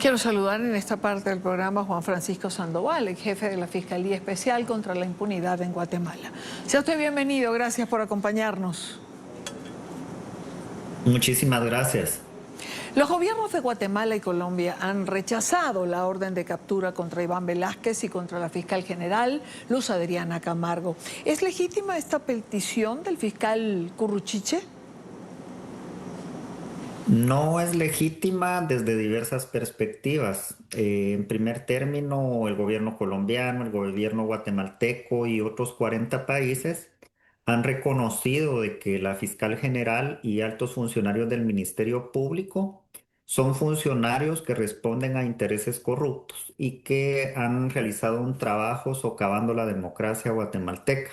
Quiero saludar en esta parte del programa a Juan Francisco Sandoval, el jefe de la Fiscalía Especial contra la Impunidad en Guatemala. Sea usted bienvenido, gracias por acompañarnos. Muchísimas gracias. Los gobiernos de Guatemala y Colombia han rechazado la orden de captura contra Iván Velázquez y contra la fiscal general Luz Adriana Camargo. ¿Es legítima esta petición del fiscal Curruchiche? No es legítima desde diversas perspectivas. En primer término, el gobierno colombiano, el gobierno guatemalteco y otros 40 países han reconocido de que la fiscal general y altos funcionarios del Ministerio Público son funcionarios que responden a intereses corruptos y que han realizado un trabajo socavando la democracia guatemalteca.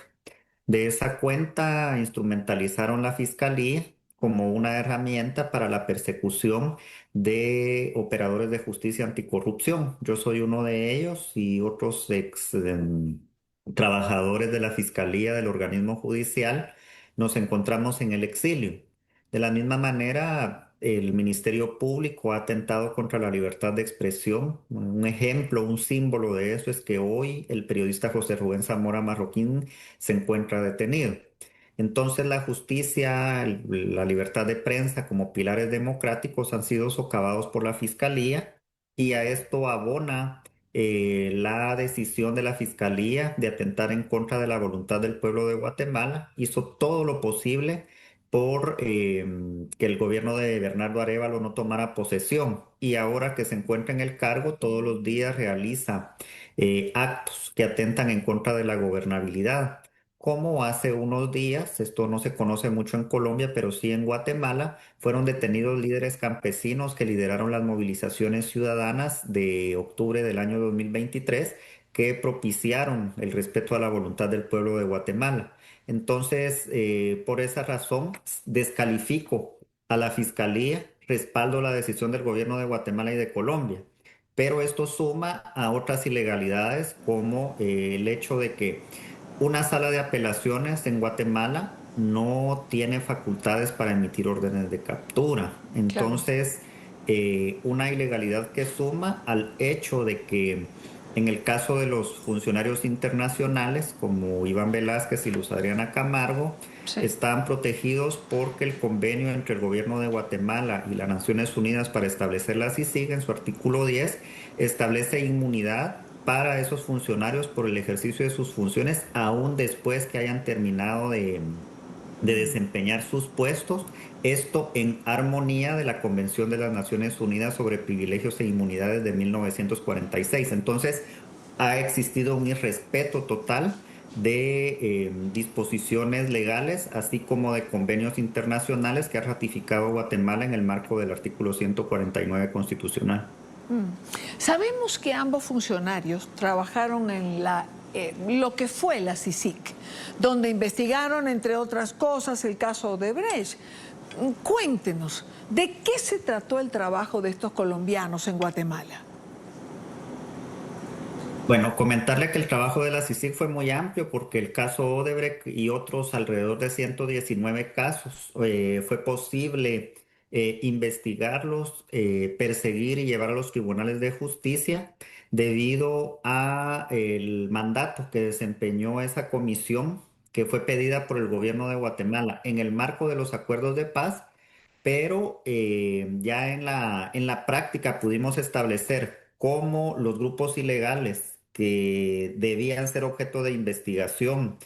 De esa cuenta instrumentalizaron la fiscalía como una herramienta para la persecución de operadores de justicia anticorrupción. Yo soy uno de ellos y otros trabajadores de la fiscalía del organismo judicial nos encontramos en el exilio. De la misma manera, el Ministerio Público ha atentado contra la libertad de expresión. Un ejemplo, un símbolo de eso es que hoy el periodista José Rubén Zamora Marroquín se encuentra detenido. Entonces la justicia, la libertad de prensa como pilares democráticos han sido socavados por la Fiscalía y a esto abona la decisión de la Fiscalía de atentar en contra de la voluntad del pueblo de Guatemala. Hizo todo lo posible por que el gobierno de Bernardo Arévalo no tomara posesión y ahora que se encuentra en el cargo todos los días realiza actos que atentan en contra de la gobernabilidad. Como hace unos días, esto no se conoce mucho en Colombia, pero sí en Guatemala, fueron detenidos líderes campesinos que lideraron las movilizaciones ciudadanas de octubre del año 2023 que propiciaron el respeto a la voluntad del pueblo de Guatemala. Entonces, por esa razón, descalifico a la Fiscalía, respaldo la decisión del gobierno de Guatemala y de Colombia. Pero esto suma a otras ilegalidades como el hecho de que una sala de apelaciones en Guatemala no tiene facultades para emitir órdenes de captura. Claro. Entonces, una ilegalidad que suma al hecho de que en el caso de los funcionarios internacionales, como Iván Velázquez y Luz Adriana Camargo, Sí. están protegidos porque el convenio entre el gobierno de Guatemala y las Naciones Unidas para establecer la CICIG, en su artículo 10, establece inmunidad para esos funcionarios por el ejercicio de sus funciones, aún después que hayan terminado de desempeñar sus puestos, esto en armonía de la Convención de las Naciones Unidas sobre Privilegios e Inmunidades de 1946. Entonces, ha existido un irrespeto total de disposiciones legales, así como de convenios internacionales que ha ratificado Guatemala en el marco del artículo 149 constitucional. Sabemos que ambos funcionarios trabajaron en lo que fue la CICIG, donde investigaron, entre otras cosas, el caso Odebrecht. Cuéntenos, ¿de qué se trató el trabajo de estos colombianos en Guatemala? Bueno, comentarle que el trabajo de la CICIG fue muy amplio porque el caso Odebrecht y otros alrededor de 119 casos fue posible investigarlos, perseguir y llevar a los tribunales de justicia debido a el mandato que desempeñó esa comisión que fue pedida por el gobierno de Guatemala en el marco de los acuerdos de paz, pero ya en la práctica pudimos establecer cómo los grupos ilegales que debían ser objeto de investigación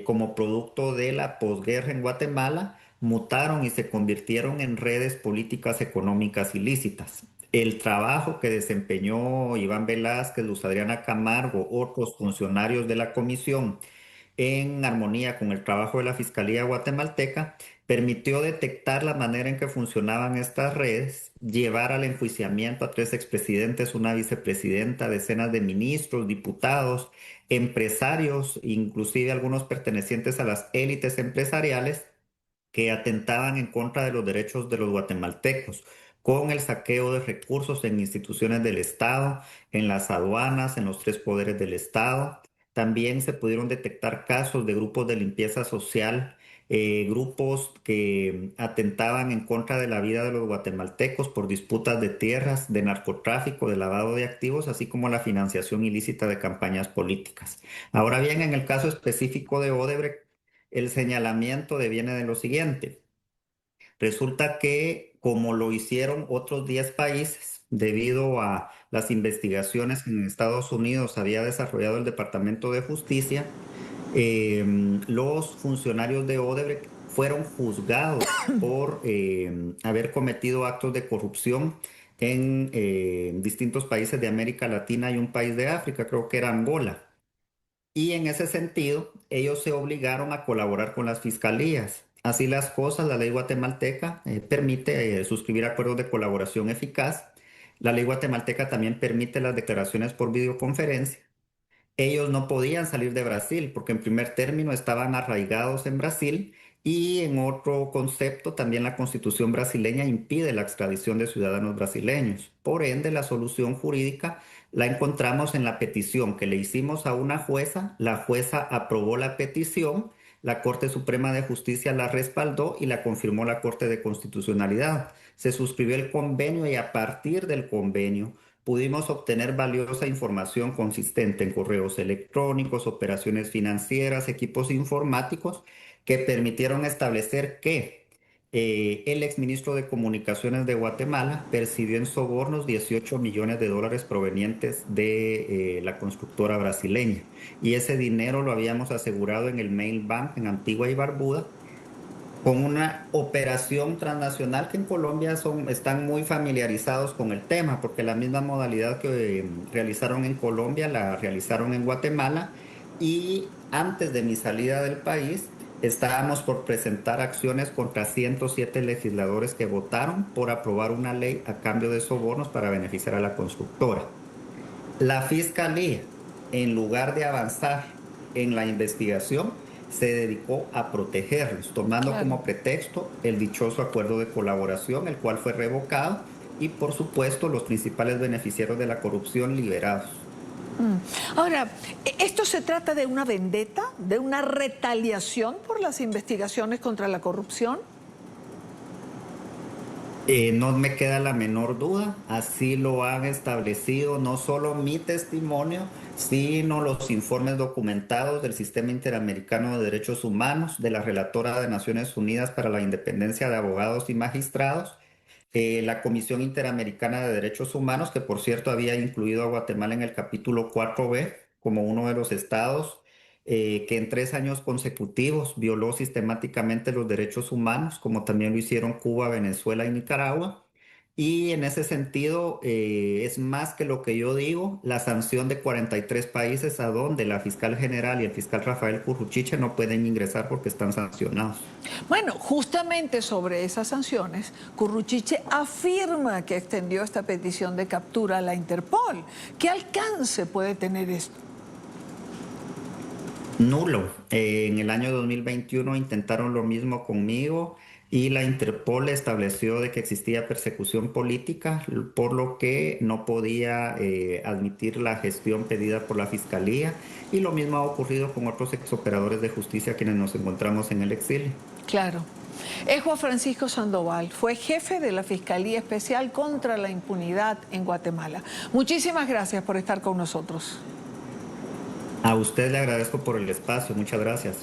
como producto de la posguerra en Guatemala mutaron y se convirtieron en redes políticas económicas ilícitas. El trabajo que desempeñó Iván Velázquez, Luz Adriana Camargo, otros funcionarios de la comisión, en armonía con el trabajo de la Fiscalía guatemalteca, permitió detectar la manera en que funcionaban estas redes, llevar al enjuiciamiento a 3 expresidentes, una vicepresidenta, decenas de ministros, diputados, empresarios, inclusive algunos pertenecientes a las élites empresariales que atentaban en contra de los derechos de los guatemaltecos, con el saqueo de recursos en instituciones del Estado, en las aduanas, en los 3 poderes del Estado. También se pudieron detectar casos de grupos de limpieza social grupos que atentaban en contra de la vida de los guatemaltecos por disputas de tierras, de narcotráfico, de lavado de activos, así como la financiación ilícita de campañas políticas. Ahora bien, en el caso específico de Odebrecht, el señalamiento deviene de lo siguiente. Resulta que, como lo hicieron otros 10 países, debido a las investigaciones que en Estados Unidos había desarrollado el Departamento de Justicia, los funcionarios de Odebrecht fueron juzgados por haber cometido actos de corrupción en distintos países de América Latina y un país de África, creo que era Angola. Y en ese sentido, ellos se obligaron a colaborar con las fiscalías. Así las cosas, la ley guatemalteca permite suscribir acuerdos de colaboración eficaz. La ley guatemalteca también permite las declaraciones por videoconferencia. Ellos no podían salir de Brasil porque en primer término estaban arraigados en Brasil y en otro concepto también la constitución brasileña impide la extradición de ciudadanos brasileños. Por ende, la solución jurídica la encontramos en la petición que le hicimos a una jueza. La jueza aprobó la petición, la Corte Suprema de Justicia la respaldó y la confirmó la Corte de Constitucionalidad. Se suscribió el convenio y a partir del convenio pudimos obtener valiosa información consistente en correos electrónicos, operaciones financieras, equipos informáticos que permitieron establecer que el exministro de Comunicaciones de Guatemala percibió en sobornos 18 millones de dólares provenientes de la constructora brasileña. Y ese dinero lo habíamos asegurado en el Mail Bank en Antigua y Barbuda, con una operación transnacional que en Colombia están muy familiarizados con el tema, porque la misma modalidad que realizaron en Colombia la realizaron en Guatemala. Y antes de mi salida del país estábamos por presentar acciones contra 107 legisladores que votaron por aprobar una ley a cambio de sobornos para beneficiar a la constructora. La fiscalía, en lugar de avanzar en la investigación, se dedicó a protegerlos, tomando Claro. como pretexto el dichoso acuerdo de colaboración, el cual fue revocado, y por supuesto los principales beneficiarios de la corrupción liberados. Ahora, ¿esto se trata de una vendetta, de una retaliación por las investigaciones contra la corrupción? No me queda la menor duda, así lo han establecido no solo mi testimonio, sino los informes documentados del Sistema Interamericano de Derechos Humanos, de la Relatora de Naciones Unidas para la Independencia de Abogados y Magistrados, la Comisión Interamericana de Derechos Humanos, que por cierto había incluido a Guatemala en el capítulo 4B como uno de los estados que en 3 años consecutivos violó sistemáticamente los derechos humanos, como también lo hicieron Cuba, Venezuela y Nicaragua. Y en ese sentido, es más que lo que yo digo, la sanción de 43 países a donde la fiscal general y el fiscal Rafael Curruchiche no pueden ingresar porque están sancionados. Bueno, justamente sobre esas sanciones, Curruchiche afirma que extendió esta petición de captura a la Interpol. ¿Qué alcance puede tener esto? Nulo. En el año 2021 intentaron lo mismo conmigo y la Interpol estableció de que existía persecución política, por lo que no podía admitir la gestión pedida por la Fiscalía, y lo mismo ha ocurrido con otros exoperadores de justicia quienes nos encontramos en el exilio. Claro. Es Juan Francisco Sandoval, fue jefe de la Fiscalía Especial contra la Impunidad en Guatemala. Muchísimas gracias por estar con nosotros. A usted le agradezco por el espacio, muchas gracias.